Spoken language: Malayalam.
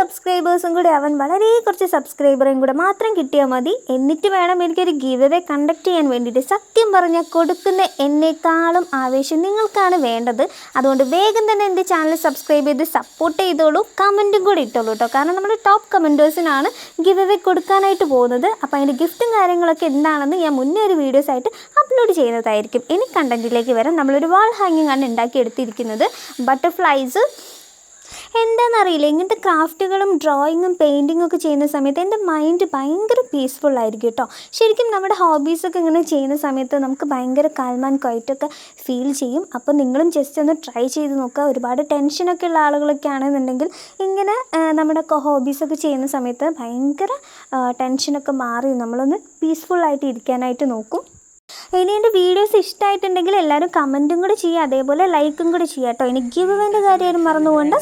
സബ്സ്ക്രൈബേഴ്സും കൂടി ആവാൻ വളരെ കുറച്ച് സബ്സ്ക്രൈബറും കൂടെ മാത്രം കിട്ടിയാൽ മതി. എന്നിട്ട് വേണം എനിക്കൊരു ഗിവ് അവേ കണ്ടക്ട് ചെയ്യാൻ വേണ്ടിയിട്ട്. സത്യം പറഞ്ഞാൽ കൊടുക്കുന്ന എന്നേക്കാളും ആവേശം നിങ്ങൾക്കാണ് വേണ്ടത്. അതുകൊണ്ട് വേഗം തന്നെ എൻ്റെ ചാനൽ സബ്സ്ക്രൈബ് ചെയ്ത് സപ്പോർട്ട് ചെയ്തോളൂ. കമൻറ്റും കൂടി ഇട്ടോളൂ കേട്ടോ. കാരണം നമ്മൾ ടോപ്പ് കമൻറ്റേഴ്സിനാണ് ഗിവ് അവേ കൊടുക്കാനായിട്ട് പോകുന്നത്. അപ്പോൾ അതിൻ്റെ ഗിഫ്റ്റും കാര്യങ്ങളൊക്കെ എന്താണെന്ന് ഞാൻ മുന്നേ ഒരു വീഡിയോസ് ആയിട്ട് അപ്ലോഡ് ചെയ്യുന്നതായിരിക്കും. ഇനി കണ്ടൻറ്റിലേക്ക് വരാം. നമ്മളൊരു വാൾ ഹാങ്ങിങ് ആണ് ഉണ്ടാക്കിയെടുത്തിരിക്കുന്നത്. ബട്ടർഫ്ലൈസ് എന്താണെന്നറിയില്ല, ഇങ്ങനത്തെ ക്രാഫ്റ്റുകളും ഡ്രോയിങ്ങും പെയിൻറ്റിങ്ങും ഒക്കെ ചെയ്യുന്ന സമയത്ത് എൻ്റെ മൈൻഡ് ഭയങ്കര പീസ്ഫുള്ളായിരിക്കും കേട്ടോ. ശരിക്കും നമ്മുടെ ഹോബീസൊക്കെ ഇങ്ങനെ ചെയ്യുന്ന സമയത്ത് നമുക്ക് ഭയങ്കര കാം ആൻഡ് ക്വയറ്റൊക്കെ ഫീൽ ചെയ്യും. അപ്പോൾ നിങ്ങളും ജസ്റ്റ് ഒന്ന് ട്രൈ ചെയ്ത് നോക്കുക. ഒരുപാട് ടെൻഷനൊക്കെ ഉള്ള ആളുകളൊക്കെ ആണെന്നുണ്ടെങ്കിൽ ഇങ്ങനെ നമ്മുടെ ഹോബീസൊക്കെ ചെയ്യുന്ന സമയത്ത് ഭയങ്കര ടെൻഷനൊക്കെ മാറി നമ്മളൊന്ന് പീസ്ഫുള്ളായിട്ട് ഇരിക്കാനായിട്ട് നോക്കും. ഇനി എൻ്റെ വീഡിയോസ് ഇഷ്ടമായിട്ടുണ്ടെങ്കിൽ എല്ലാവരും കമൻറ്റും കൂടി ചെയ്യുക, അതേപോലെ ലൈക്കും കൂടി ചെയ്യുക കേട്ടോ. ഇനി ഗിവ് അവേൻ്റെ കാര്യം മറന്നുകൊണ്ട്